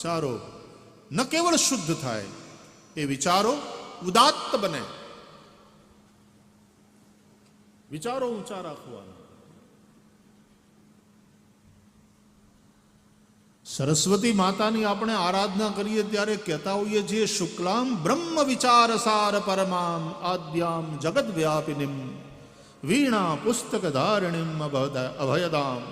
વિચારો ન કેવળ શુદ્ધ થાય, એ વિચારો ઉદાત્ત બને. વિચારો ઊંચા રાખવાના. સરસ્વતી માતાની આપણે આરાધના કરીએ ત્યારે કહેતા હોઈએ છીએ, શુક્લામ બ્રહ્મ વિચાર સાર પરમામ આદ્યામ જગત વ્યાપિનીમ વીણા પુસ્તક ધારિણીમ અભયદામ.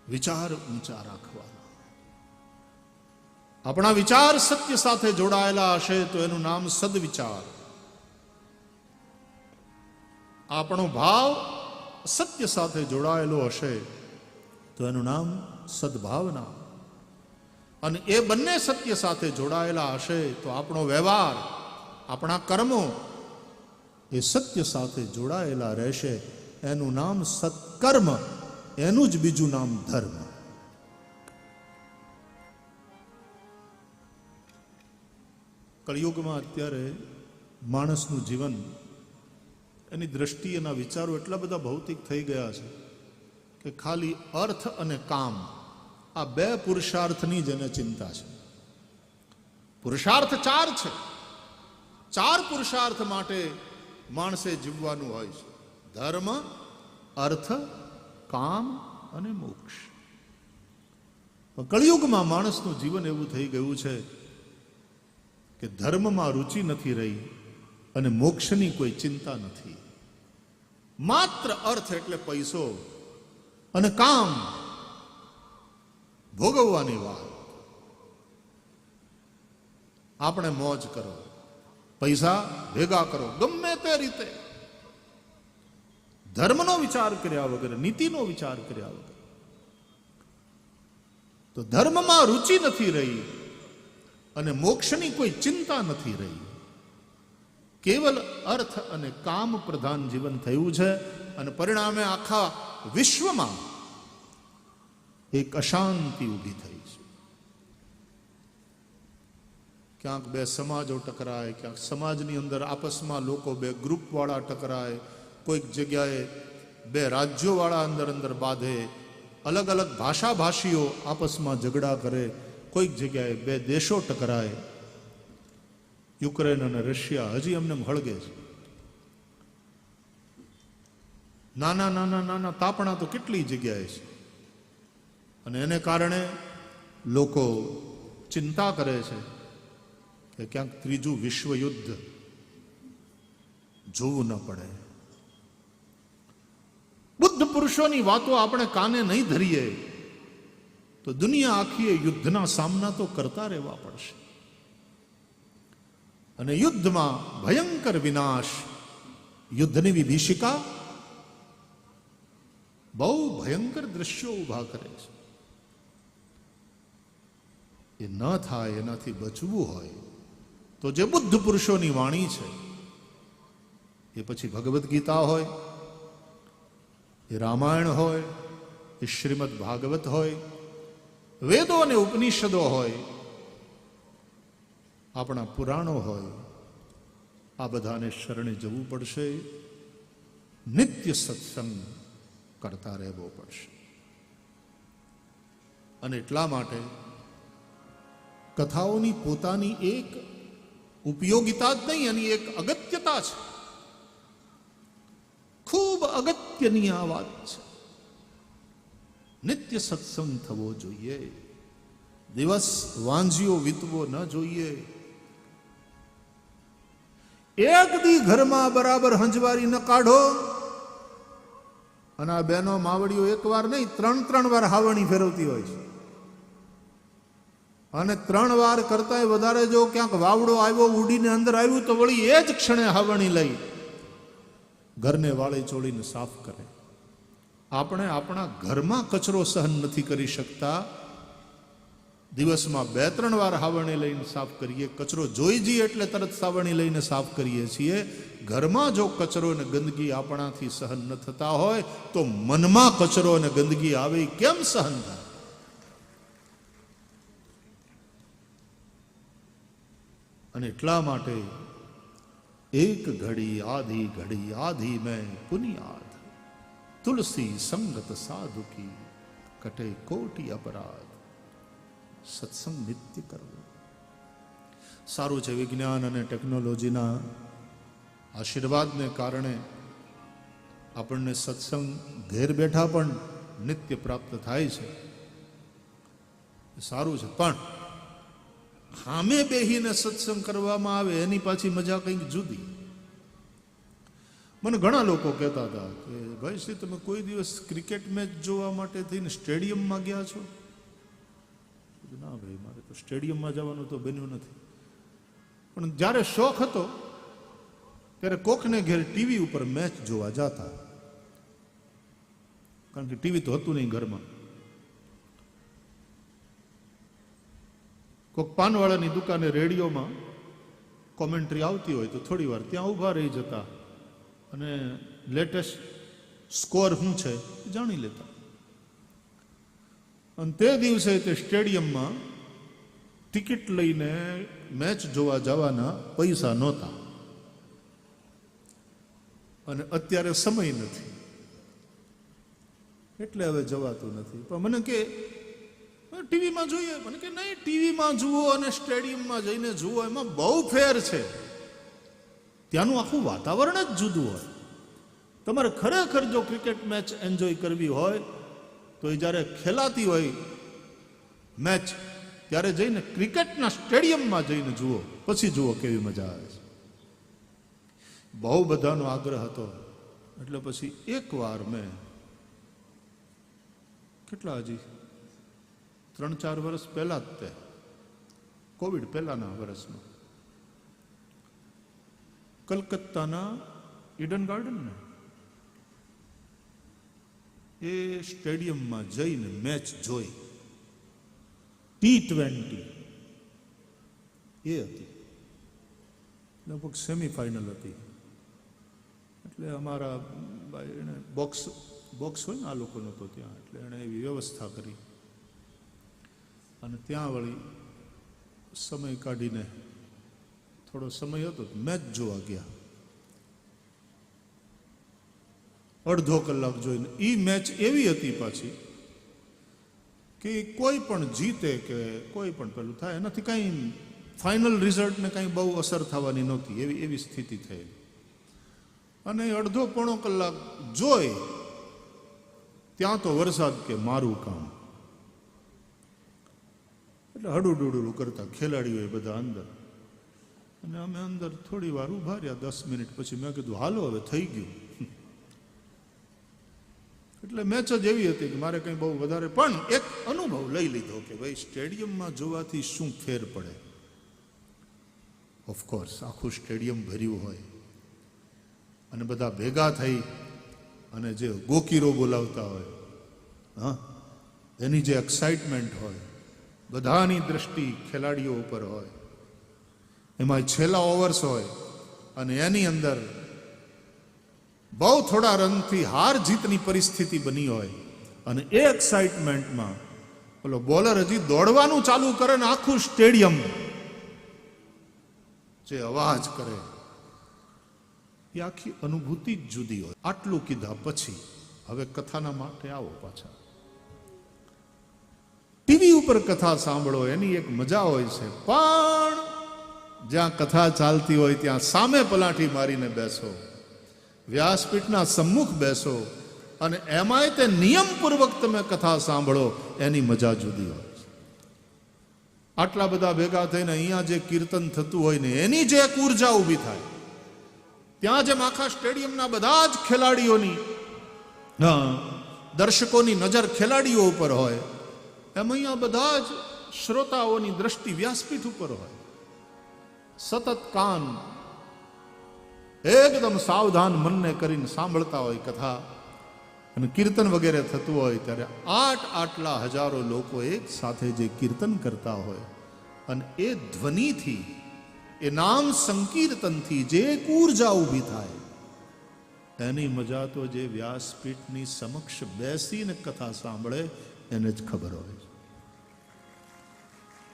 વિચાર ઊંચા રાખવાના. આપણા વિચાર સત્ય સાથે જોડાયેલા હશે તો એનું નામ સદવિચાર. આપણો ભાવ સત્ય સાથે જોડાયેલો હશે તો એનું નામ સદભાવના. અને એ બંને સત્ય સાથે જોડાયેલા હશે તો આપણો વ્યવહાર, આપણા કર્મો એ સત્ય સાથે જોડાયેલા રહેશે. એનું નામ સત્કર્મ, એનું જ બીજું નામ ધર્મ. કળિયુગમાં અત્યારે માણસનું જીવન, એની દ્રષ્ટિ, એના વિચારો એટલા બધા ભૌતિક થઈ ગયા છે કે ખાલી અર્થ અને કામ, આ બે પુરુષાર્થની જ એને ચિંતા છે. પુરુષાર્થ ચાર છે. ચાર પુરુષાર્થ માટે માણસે જીવવાનું હોય છે: ધર્મ, અર્થ, કામ અને મોક્ષ. કળિયુગમાં માણસનું જીવન એવું થઈ ગયું છે કે ધર્મમાં રુચિ નથી રહી અને મોક્ષની કોઈ ચિંતા નથી. માત્ર અર્થ એટલે પૈસો અને કામ ભોગવવાની વાત. આપણે મોજ કરો, પૈસા ભેગા કરો ગમે તે રીતે, ધર્મનો વિચાર કર્યા વગર, નીતિનો વિચાર કર્યા વગર. તો ધર્મમાં રુચિ નથી રહી અને મોક્ષની કોઈ ચિંતા નથી રહી. કેવલ અર્થ અને કામ પ્રધાન જીવન થયું છે અને પરિણામે આખા વિશ્વમાં એક અશાંતિ ઊભી થઈ છે. ક્યાંક બે સમાજો ટકરાય, ક્યાંક સમાજની અંદર આપસમાં લોકો બે ગ્રુપવાળા ટકરાય, કોઈક જગ્યાએ બે રાજ્યોવાળા અંદર બાંધે, અલગ અલગ ભાષાભાષીઓ આપસમાં ઝઘડા કરે, કોઈક જગ્યાએ બે દેશો ટકરાય. યુક્રેન અને રશિયા હજી અમને હળગે છે. નાના નાના નાના તાપણા તો કેટલી જગ્યાએ છે. અને એને કારણે લોકો ચિંતા કરે છે કે ક્યાંક ત્રીજું વિશ્વયુદ્ધ જોવું ન પડે. બુદ્ધ પુરુષોની વાતો આપણે કાને નહીં ધરીએ તો દુનિયા આખી યુદ્ધના સામના તો કરતા રહેવા પડશે. અને યુદ્ધમાં ભયંકર વિનાશ, યુદ્ધની વિભીષિકા બહુ ભયંકર દ્રશ્યો ઊભા કરે છે. એ ન થાય, એનાથી બચવું હોય તો જે બુદ્ધ પુરુષોની વાણી છે, એ પછી ભગવદ્ ગીતા હોય, એ રામાયણ હોય, એ શ્રીમદ ભાગવત હોય, વેદો અને ઉપનિષદો હોય, આપણા પુરાણો હોય, આ બધાને શરણે જવું પડશે. નિત્ય સત્સંગ કરતા રહેવો પડશે. અને એટલા માટે કથાઓની પોતાની એક ઉપયોગિતા જ નહીં, એની એક અગત્યતા છે. ખૂબ અગત્યની આ વાત છે. નિત્ય સત્સંગ થવો જોઈએ. દિવસ વાંઝિયો વીતવો ન જોઈએ. એક દી ઘરમાં બરાબર હંજવારી ન કાઢો અને આ બહેનો માવડીઓ એક વાર નહીં, ત્રણ વાર હાવણી ફેરવતી હોય છે. અને 3 વાર કરતા વધારે જો ક્યાંક વાવડો આવ્યો, ઉડીને અંદર આવ્યું, તો વળી એ જ ક્ષણે હાવણી લઈ ઘરને વાળી ચોળીને સાફ કરે. આપણે આપણા ઘરમાં કચરો સહન નથી કરી શકતા. દિવસમાં 2-3 વાર હાવણી લઈને સાફ કરીએ. કચરો જોઈ જઈએ એટલે તરત સાવણી લઈને સાફ કરીએ છીએ. ઘરમાં જો કચરો અને ગંદકી આપણાથી સહન ન થતા હોય તો મનમાં કચરો અને ગંદકી આવે કેમ સહન થાય? અને એટલા માટે एक घड़ी आधी में पुनियाद તુલસી સંગત સાધુ કી કટે કોટી અપરાધ. સત્સંગ નિત્ય કરવો સારું છે. વિજ્ઞાન અને ટેકનોલોજીના આશીર્વાદને કારણે આપણને સત્સંગ ઘેર બેઠા પણ નિત્ય પ્રાપ્ત થાય છે, સારું છે. પણ સામે બેહીને સત્સંગ કરવામાં આવે એની પાછી મજા કંઈક જુદી. મને ઘણા લોકો કહેતા હતા કે ભાઈ શ્રી તમે કોઈ દિવસ ક્રિકેટ મેચ જોવા માટે થઈને સ્ટેડિયમમાં ગયા છો? ના ભાઈ, મારે તો સ્ટેડિયમમાં જવાનું તો બન્યું નથી. પણ જ્યારે શોખ હતો ત્યારે કોકને ઘેર ટીવી ઉપર મેચ જોવા જતા, કારણ કે ટીવી તો હતું નહીં ઘરમાં. કોક પાનવાળાની દુકાને રેડિયોમાં કોમેન્ટ્રી આવતી હોય તો થોડી વાર ત્યાં ઊભા રહી જતા અને લેટેસ્ટ સ્કોર શું છે જાણી લેતા. અને તે દિવસે તે સ્ટેડિયમમાં ટિકિટ લઈને મેચ જોવા જવાના પૈસા નહોતા અને અત્યારે સમય નથી એટલે હવે જવાતું નથી. પણ મને કે ટીવીમાં જોઈએ, મને કે નહીં, ટીવીમાં જુઓ અને સ્ટેડિયમમાં જઈને જુઓ એમાં બહુ ફેર છે. ત્યાંનું આખું વાતાવરણ જ જુદું હોય. તમારે ખરેખર જો ક્રિકેટ મેચ એન્જોય કરવી હોય તો એ જ્યારે ખેલાતી હોય મેચ ત્યારે જઈને ક્રિકેટના સ્ટેડિયમમાં જઈને જુઓ, પછી જુઓ કેવી મજા આવે છે. બહુ બધાનો આગ્રહ હતો એટલે પછી એકવાર મેં કેટલા હજી 3-4 વર્ષ પહેલા જ તે કોવિડ પહેલાના વર્ષમાં કલકત્તાના ઈડન ગાર્ડન ને એ સ્ટેડિયમમાં જઈને મેચ જોઈ. T20 એ હતી, લગભગ સેમીફાઇનલ હતી. એટલે અમારા એને બોક્સ હોય ને આ લોકોનો તો ત્યાં, એટલે એણે એવી વ્યવસ્થા કરી અને ત્યાં વળી સમય કાઢીને થોડો સમય હતો મેચ જોવા ગયા. અડધો કલાક જોઈને એ મેચ એવી હતી પાછી કે કોઈ પણ જીતે કે કોઈ પણ પેલું થાય એનાથી કાંઈ ફાઇનલ રિઝલ્ટને કાંઈ બહુ અસર થવાની નહોતી, એવી સ્થિતિ થઈ. અને અડધો પોણો કલાક જોઈ ત્યાં તો વરસાદ કે મારું કામ. એટલે હડુડુડું કરતા ખેલાડીઓ બધા અંદર અને અમે અંદર થોડી વાર ઉભા રહ્યા. 10 મિનિટ પછી મેં કીધું હાલો હવે થઈ ગયું. એટલે મેચ જ એવી હતી કે મારે કંઈ બહુ વધારે પણ એક અનુભવ લઈ લીધો કે ભાઈ સ્ટેડિયમમાં જોવાથી શું ફેર પડે. ઓફકોર્સ આખું સ્ટેડિયમ ભર્યું હોય અને બધા ભેગા થઈ અને જે ગોકીરો બોલાવતા હોય, હા, એની જે એક્સાઇટમેન્ટ હોય, બધાની દ્રષ્ટિ ખેલાડીઓ ઉપર હોય, એમાં છેલ્લા ઓવર્સ હોય અને એની અંદર બહુ થોડા રનથી હાર જીતની પરિસ્થિતિ બની હોય અને એ એક્સાઇટમેન્ટમાં પેલો બોલર હજી દોડવાનું ચાલુ કરે ને આખું સ્ટેડિયમ જે અવાજ કરે એ આખી અનુભૂતિ જ જુદી હોય. આટલું કીધા પછી હવે કથાના માટે આવો પાછા. ટીવી ઉપર કથા સાંભળો એની એક મજા હોય છે, પણ જ્યાં કથા ચાલતી હોય ત્યાં સામે પલાઠી મારીને બેસો, વ્યાસપીઠના સમ્મુખ બેસો અને એમાંય તે નિયમપૂર્વક તમે કથા સાંભળો એની મજા જુદી હોય છે. આટલા બધા ભેગા થઈને અહીંયા જે કીર્તન થતું હોય ને એની જે એક ઉર્જા ઊભી થાય, ત્યાં જેમ આખા સ્ટેડિયમના બધા જ ખેલાડીઓની દર્શકોની નજર ખેલાડીઓ ઉપર હોય એમ અહીંયા બધા જ શ્રોતાઓની દ્રષ્ટિ વ્યાસપીઠ ઉપર હોય. સતત કાન એકદમ સાવધાન મનને કરીને સાંભળતા હોય કથા અને કીર્તન વગેરે થતું હોય ત્યારે આટલા હજારો લોકો એક સાથે જે કીર્તન કરતા હોય અને એ ધ્વનિથી, એ નામ સંકીર્તનથી જે એક ઉર્જા ઊભી થાય એની મજા તો જે વ્યાસપીઠની સમક્ષ બેસીને કથા સાંભળે એને જ ખબર હોય.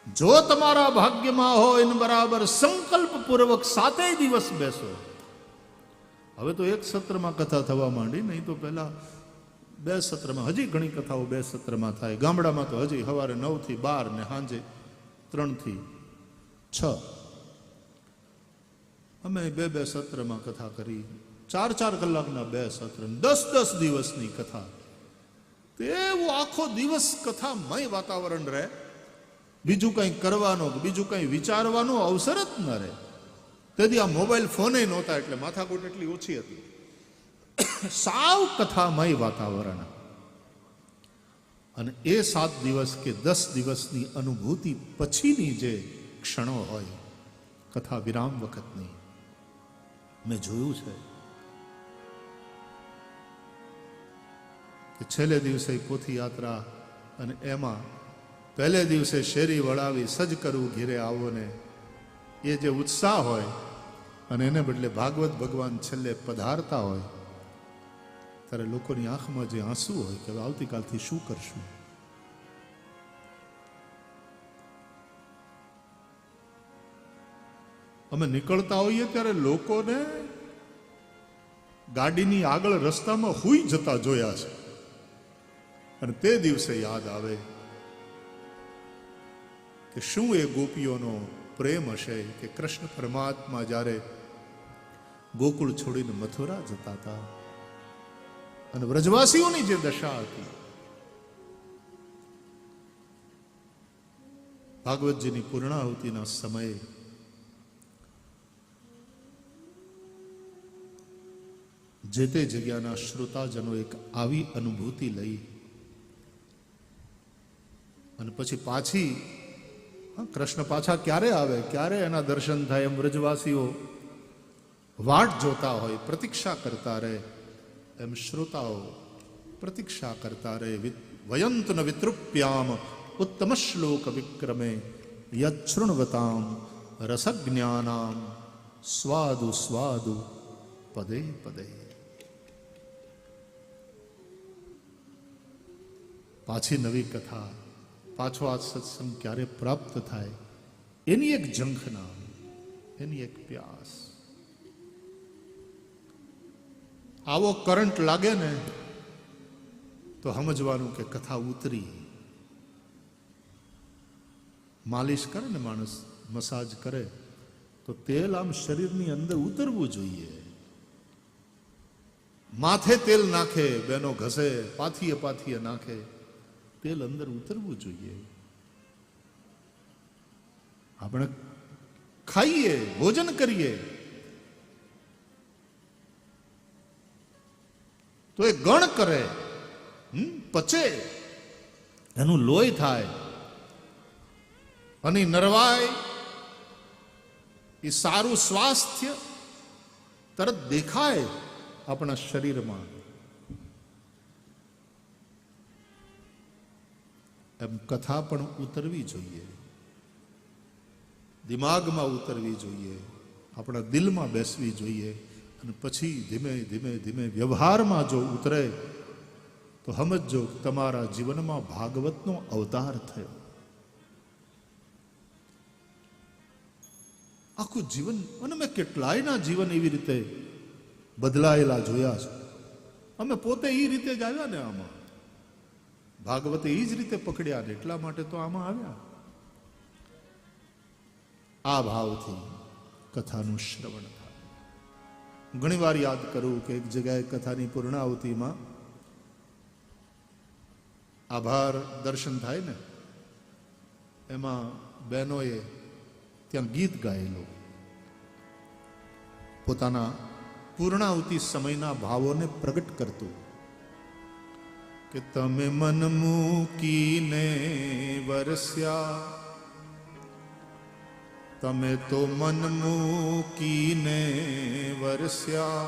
જો તમારા ભાગ્યમાં હોય ને બરાબર સંકલ્પપૂર્વક 7 દિવસ બેસો. હવે તો એક સત્રમાં કથા થવા માંડી, નહીં તો પહેલા 2 સત્રમાં, હજી ઘણી કથાઓ 2 સત્રમાં થાય. ગામડામાં તો હજી સવારે 9 થી 12 ને સાંજે 3 થી 6. અમે 2 સત્રમાં કથા કરી, 4 કલાકના 2 સત્ર, 10 દિવસની કથા. એવું આખો દિવસ કથામય વાતાવરણ રહે, બીજું કંઈ કરવાનો, બીજું કંઈ વિચારવાનો અવસર જ ન રહે. તેથી આ મોબાઈલ ફોને નહોતા એટલે માથાકૂટ એટલી ઓછી હતી. સાવ કથામય વાતાવરણ. અને એ 7 દિવસ કે 10 દિવસની અનુભૂતિ પછીની જે ક્ષણો હોય કથા વિરામ વખતની, મેં જોયું છે કે છેલ્લે દિવસે પોથી યાત્રા, અને એમાં પહેલે દિવસે શેરી વળાવી સજ કરવું ઘેરે આવો ને, એ જે ઉત્સાહ હોય, અને એને બદલે ભાગવત ભગવાન છેલ્લે પધારતા હોય ત્યારે લોકોની આંખમાં જે આંસુ હોય કે આવતીકાલથી શું કરશું. અમે નીકળતા હોઈએ ત્યારે લોકોને ગાડીની આગળ રસ્તામાં હુઈ જતા જોયા છે. અને તે દિવસે યાદ આવે કે શું એ ગોપીઓનો પ્રેમ હશે કે કૃષ્ણ પરમાત્મા જ્યારે ગોકુળ છોડીને મથુરા જતા હતા અને વ્રજવાસીઓની જે દશા હતી. ભાગવતજીની પૂર્ણાહુતિના સમયે જે તે જગ્યાના શ્રોતાજનો એક આવી અનુભૂતિ લઈ અને પછી પાછી કૃષ્ણ પાછા ક્યારે આવે, ક્યારે એના દર્શન થાય, એમ વ્રજવાસીઓ વાટ જોતા હોય, પ્રતીક્ષા કરતા રહે, એમ શ્રોતાઓ પ્રતીક્ષા કરતા રહે. વયંત ન વિતૃપ્યામ ઉત્તમ શ્લોક વિક્રમે યચ્છૃણવતામ રસજ્ઞાનામ સ્વાદુ સ્વાદુ પદે પદે. પાછી નવી કથા, પાછો આ સત્સંગ ક્યારે પ્રાપ્ત થાય, એની એક ઝંખના, એની એક પ્યાસ. આવો કરંટ લાગે ને તો સમજવાનું કે કથા ઉતરી. માલિશ કરે ને માણસ, મસાજ કરે તો તેલ આમ શરીરની અંદર ઉતરવું જોઈએ. માથે તેલ નાખે, બેનો ઘસે, પાથીએ પાથીએ નાખે, તેલ અંદર ઉતરવું જોઈએ. આપણે ખાઈએ, ભોજન કરીએ તો એ ગણ કરે, પચે, એનું લોહી થાય અને નરવાય, એ સારું સ્વાસ્થ્ય તરત દેખાય આપણા શરીરમાં. એમ કથા પણ ઉતરવી જોઈએ, દિમાગમાં ઉતરવી જોઈએ, આપણા દિલમાં બેસવી જોઈએ. અને પછી ધીમે ધીમે ધીમે વ્યવહારમાં જો ઉતરે તો સમજો તમારા જીવનમાં ભાગવતનો અવતાર થયો. આખું જીવન, અને મેં કેટલાયના જીવન એવી રીતે બદલાયેલા જોયા છે. અમે પોતે એ રીતે જ આવ્યા ને, આમાં ભાગવતે એ જ રીતે પકડ્યા ને એટલા માટે તો આમાં આવ્યા. આ ભાવથી કથાનું શ્રવણ થાય. ઘણી વાર યાદ કરું કે એક જગ્યાએ કથાની પૂર્ણાહુતિમાં આભાર દર્શન થાય ને, એમાં બહેનોએ ત્યાં ગીત ગાયેલું, પોતાના પૂર્ણાહુતિ સમયના ભાવોને પ્રગટ કરતું કે તમે મન મૂકીને વરસ્યા, તમે તો મન મૂકીને વરસ્યા,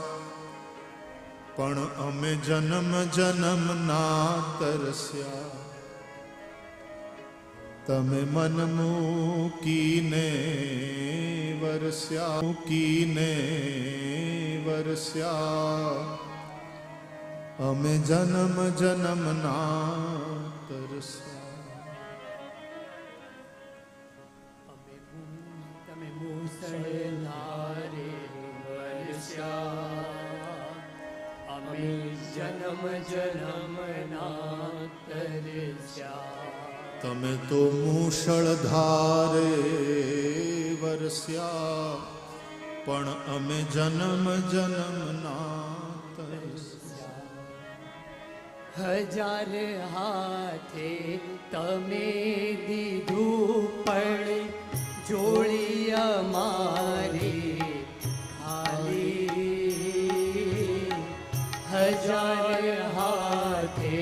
પણ અમે જન્મ જન્મ ના તરસ્યા. તમે મન મૂકીને વરસ્યા, મૂકીને વરસ્યા, અમે જન્મ જન્મ ના તરસ્યા. તમે મુસળધારે વરસ્યા, અમે જન્મ જન્મના તરસ્યા. તમે તો મૂષળધારે વરસ્યા, પણ અમે જન્મ જન્મના તરસ્યા. હજાર હાથે તમે દીધું પણ જોડી અમારી ખાલી. હજાર હાથે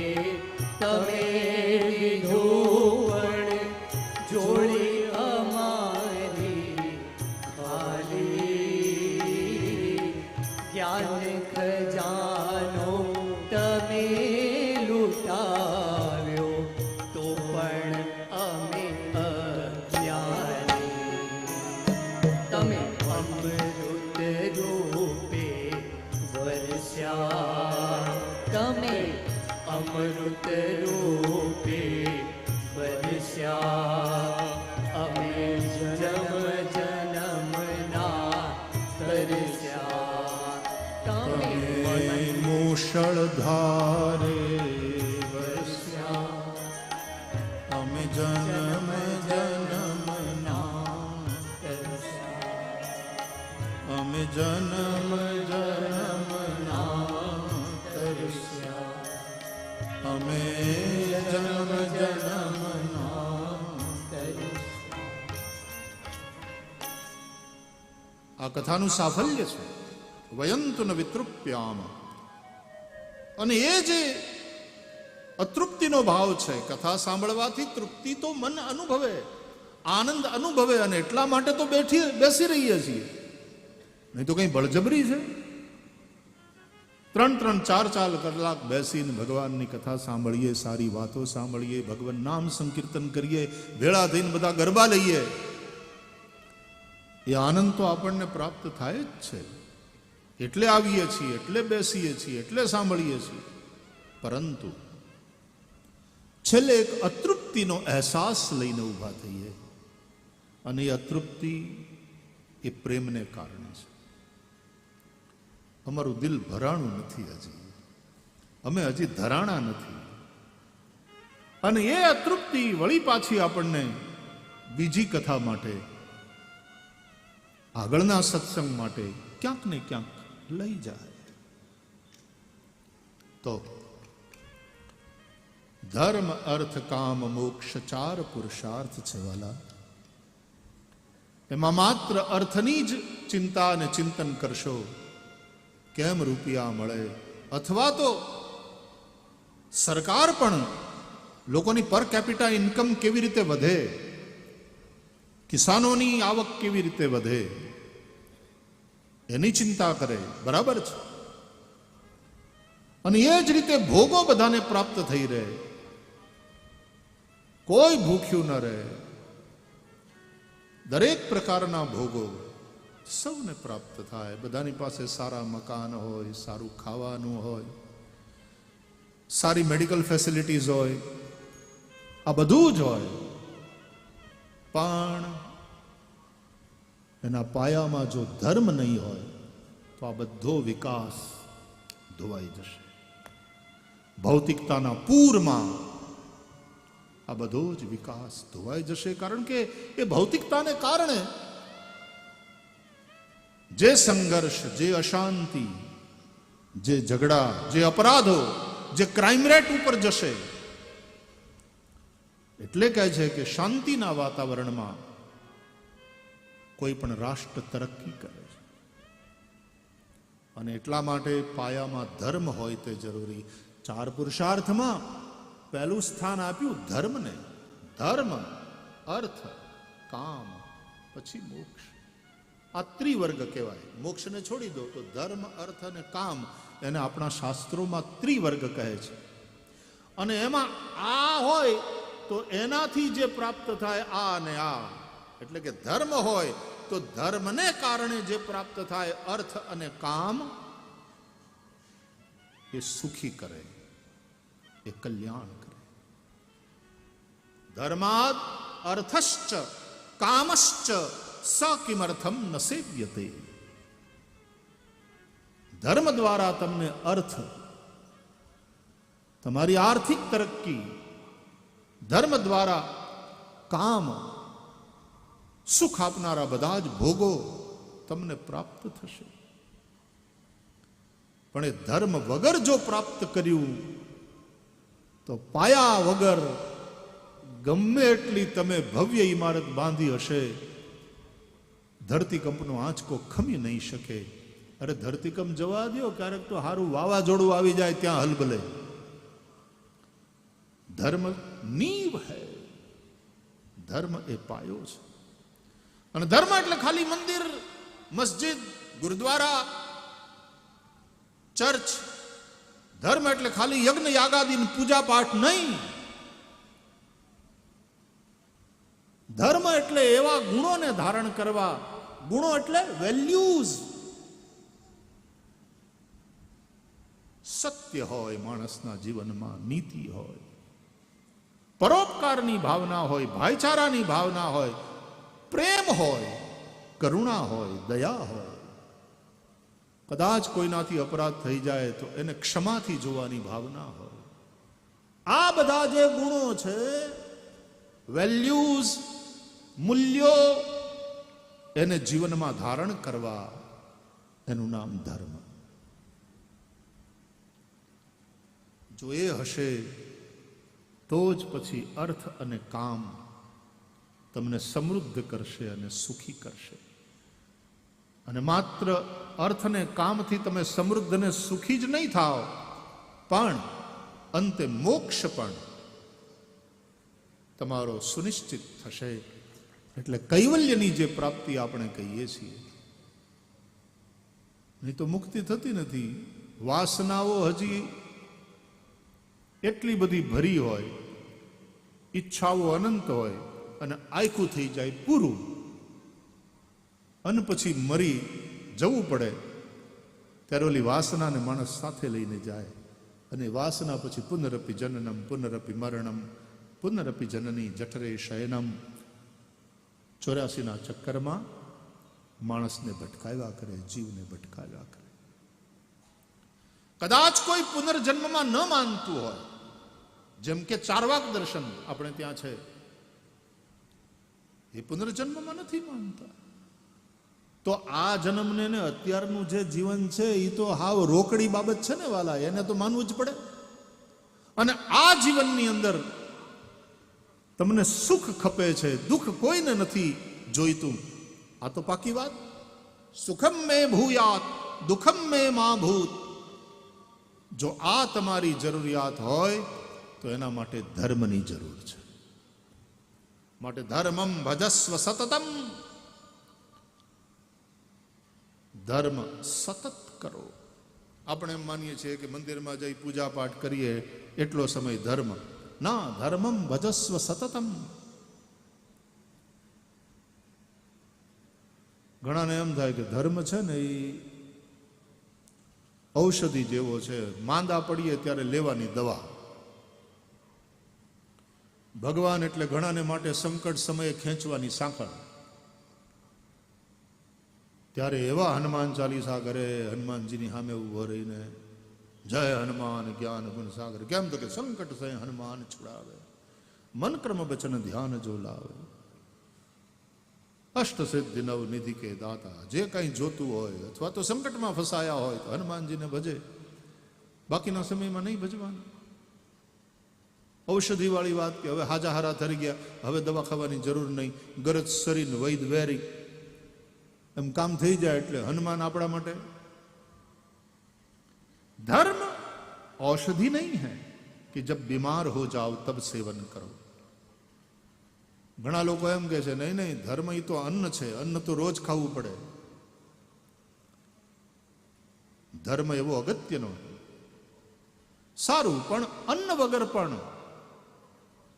તમે દીધું પણ જોડી અમારી ખાલી. જ્ઞાન ખજાનો તમે લૂંટાવ્યો તો પણ અમે અજ્ઞાની. તમે અમૃત રૂપે વરસ્યા. તમે અમૃત રૂપે વરસ્યા. અમે જન્મ જન્મના તરસ્યા. તમે મૂષળધારે વરસ્યા, અમે જન્મ જન્મના તરસ્યા. અમે જન્મ જન્મના તરસ્યા. અમે જન્મ જન્મના તરસ્યા. આ કથાનું સાફલ્ય છે. વયંતુ ન વિતૃપ્યામ. અને એ જે અતૃપ્તિનો ભાવ છે, કથા સાંભળવાથી તૃપ્તિ તો મન અનુભવે, આનંદ અનુભવે, અને એટલા માટે તો બેસી રહીએ છીએ. નહીં તો કઈ બળજબરી છે? 3-3, 4-4 કલાક બેસીને ભગવાનની કથા સાંભળીએ, સારી વાતો સાંભળીએ, ભગવાન નામ સંકીર્તન કરીએ, ભેળા થઈને બધા ગરબા લઈએ. એ આનંદ તો આપણને પ્રાપ્ત થાય જ છે. એટલે આવીએ છીએ, એટલે બેસીએ છીએ, એટલે સાંભળીએ છીએ. પરંતુ છેલ્લે એક અતૃપ્તિનો અહેસાસ લઈને ઊભા થઈએ, અને એ અતૃપ્તિ એ પ્રેમને કારણે છે. અમારું દિલ ભરાણું નથી હજી, અમે હજી ધરાણા નથી. અને એ અતૃપ્તિ વળી પાછી આપણને બીજી કથા માટે, આગળના સત્સંગ માટે ક્યાંક ને ક્યાંક લઈ જાય. તો ધર્મ અર્થ કામ મોક્ષ 4 પુરુષાર્થ છે વાલા. એમાં માત્ર અર્થની જ ચિંતા અને ચિંતન કરશો, કેમ રૂપિયા મળે, અથવા તો સરકાર પણ લોકોની પર કેપિટા ઇન્કમ કેવી રીતે વધે, કિસાનોની આવક કેવી રીતે વધે, એની ચિંતા કરે, બરાબર છે. અને એ જ રીતે ભોગો બધાને પ્રાપ્ત થઈ રહે, કોઈ ભૂખ્યું ન રહે. દરેક પ્રકારના ભોગો સૌને પ્રાપ્ત થાય. બધાની પાસે સારા મકાન હોય, સારું ખાવાનું હોય, સારી મેડિકલ ફેસિલિટીઝ હોય, આ બધું જ હોય. પણ એના પાયામાં જો ધર્મ નહીં હોય તો આ બધો વિકાસ ધોવાઈ જશે. ભૌતિકતાના પૂરમાં આ બધો જ વિકાસ ધોવાઈ જશે. કારણ કે એ ભૌતિકતાને કારણે જે સંઘર્ષ, જે અશાંતિ, જે ઝઘડા, જે અપરાધો, જે ક્રાઇમ રેટ ઉપર જશે. એટલે કહે છે કે શાંતિના વાતાવરણમાં કોઈ પણ રાષ્ટ્ર તરક્કી કરે છે. અને એટલા માટે પાયામાં ધર્મ હોય તે જરૂરી. 4 પુરુષાર્થમાં પહેલું સ્થાન આપ્યું ધર્મને. ધર્મ, અર્થ, કામ, પછી મોક્ષ. આ ત્રિવર્ગ કહેવાય. મોક્ષને છોડી દો તો ધર્મ, અર્થ અને કામ, એને આપણા શાસ્ત્રોમાં ત્રિવર્ગ કહે છે. અને એમાં આ હોય તો એનાથી જે પ્રાપ્ત થાય આ અને આ. એટલે કે ધર્મ હોય તો ધર્મને કારણે જે પ્રાપ્ત થાય અર્થ અને કામ, એ સુખી કરે, એ કલ્યાણ કરે. ધર્માદ અર્થશ્ચ કામશ્ચ સ કિમર્થમ ન સેવ્યતે. ધર્મ દ્વારા તમને અર્થ તમારી આર્થિક તરક્કી, ધર્મ દ્વારા કામ, સુખ આપનારા બધા જ ભોગો તમને પ્રાપ્ત થશે. પણ એ ધર્મ વગર જો પ્રાપ્ત કર્યું તો પાયા વગર ગમે એટલી તમે ભવ્ય ઇમારત બાંધી હશે, ધરતીકંપનો આંચકો ખમી નહીં શકે. અરે ધરતીકંપ જવા દો, ક્યારેક તો સારું વાવાઝોડું આવી જાય ત્યાં હલબલે. ધર્મ નીવ હૈ, ધર્મ એ પાયો છે. અને ધર્મ એટલે ખાલી મંદિર, મસ્જિદ, ગુરુદ્વારા, ચર્ચ. ધર્મ એટલે ખાલી યજ્ઞ યાગાદી પૂજા પાઠ નહીં. ધર્મ એટલે એવા ગુણોને ધારણ કરવા. ગુણો એટલે વેલ્યુઝ. સત્ય હોય માણસના જીવનમાં, નીતિ હોય, પરોપકારની ભાવના હોય, ભાઈચારાની ભાવના હોય, પ્રેમ હોય, કરુણા હોય, દયા હોય. કદાચ કોઈનાથી અપરાધ થઈ જાય તો એને ક્ષમાથી જોવાની ભાવના હોય. આ બધા જે ગુણો છે, વેલ્યુઝ, મૂલ્યો, એને જીવનમાં ધારણ કરવા, એનું નામ ધર્મ. જો એ હશે તો જ પછી અર્થ અને કામ તમને સમૃદ્ધ કરશે અને સુખી કરશે. અને માત્ર અર્થ અને કામથી તમે સમૃદ્ધ અને સુખી જ નહીં થાઓ, પણ અંતે મોક્ષ પણ તમારો સુનિશ્ચિત થશે. એટલે કૈવલ્યની જે પ્રાપ્તિ આપણે કહીએ છીએ, નહીં તો મુક્તિ થતી નથી. વાસનાઓ હજી એટલી બધી ભરી હોય, ઈચ્છાઓ અનંત હોય, અને આખું થઈ જાય પૂરું, અને પછી મરી જવું પડે ત્યારે ઓલી વાસનાને માણસ સાથે લઈને જાય. અને વાસના પછી પુનરપી જનનમ પુનરપી મરણમ પુનરપી જનની જઠરે શયનમ, 84ના ચક્કરમાં માણસને ભટકાવ્યા કરે, જીવને ભટકાવ્યા કરે. કદાચ કોઈ પુનર્જન્મમાં ન માનતું હોય, જેમ કે ચારવાક દર્શન આપણે ત્યાં છે, એ પુનર્જન્મમાં નથી માનતા. તો આ જન્મને ને અત્યારનું જે જીવન છે એ તો હાવ રોકડી બાબત છે ને વાલા, એને તો માનવું જ પડે. અને આ જીવનની અંદર તમને સુખ ખપે છે, દુઃખ કોઈને નથી જોઈતું. આ તો પાકી વાત. સુખમ મે ભૂયાત દુઃખમ મે મા ભૂત. જો આ તમારી જરૂરિયાત હોય તો એના માટે ધર્મની જરૂર છે. માટે ધર્મમ ભજસ્વ સતતમ. ધર્મ સતત કરો. આપણે એમ માનીએ છીએ કે મંદિરમાં જઈ પૂજા પાઠ કરીએ એટલો સમય ધર્મ. ના, ધર્મમ ભજસ્વ સતતમ. ઘણાને એમ થાય કે ધર્મ છે ને એ ઔષધિ જેવો છે, માંદા પડીએ ત્યારે લેવાની દવા. ભગવાન એટલે ઘણાને માટે સંકટ સમયે ખેંચવાની સાંકળ. ત્યારે એવા હનુમાન ચાલીસા કરે, હનુમાનજીની સામે ઉભો રહીને જય હનુમાન જ્ઞાન ગુણ સાગર. કેમ તો કે સંકટ સે હનુમાન છુડાવે, મન કર્મ વચન ધ્યાન જો લાવે, અષ્ટ સિદ્ધિ નવ નિધિ કે દાતા. જે કંઈ જોતું હોય અથવા તો સંકટમાં ફસાયા હોય તો હનુમાનજીને ભજે, બાકીના સમયમાં નહીં ભજવાનું. ઔષધિ વાળી વાત કે હવે હાજા હારા થઈ ગયા, હવે દવા ખાવાની જરૂર નહીં, ગરજ શરીર વૈદ વેરી એમ કામ થઈ જાય. એટલે હનુમાન આપણા માટે धर्म औषधि नहीं है कि जब बीमार हो जाओ तब सेवन करो. ઘણા લોકો એમ કહે છે નહીં નહીં, ધર્મ એ તો અન્ન છે, અન્ન તો રોજ ખાવું પડે. ધર્મ એવો અગત્યનો સારું, પણ અન્ન વગર પણ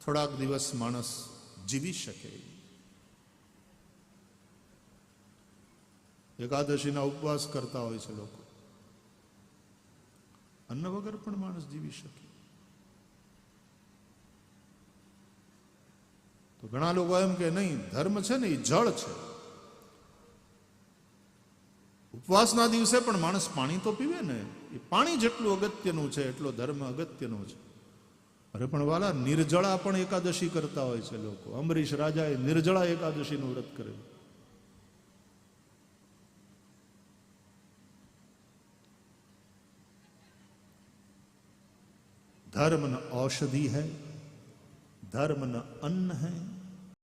થોડાક દિવસ માણસ જીવી શકે. એકાદશીના ઉપવાસ કરતા હોય છે લોકો, અન્ન વગર પણ માણસ જીવી શકે. તો ઘણા લોકો એમ કે નહીં, ધર્મ છે ને એ જળ છે. ઉપવાસના દિવસે પણ માણસ પાણી તો પીવે ને, એ પાણી જેટલું અગત્યનું છે એટલો ધર્મ અગત્યનો છે. અરે પણ વાલા, નિર્જળા પણ એકાદશી કરતા હોય છે લોકો. અંબરીશ રાજાએ નિર્જળા એકાદશીનું વ્રત કરેલું. धर्म न औषधि है, धर्म न अन्न है,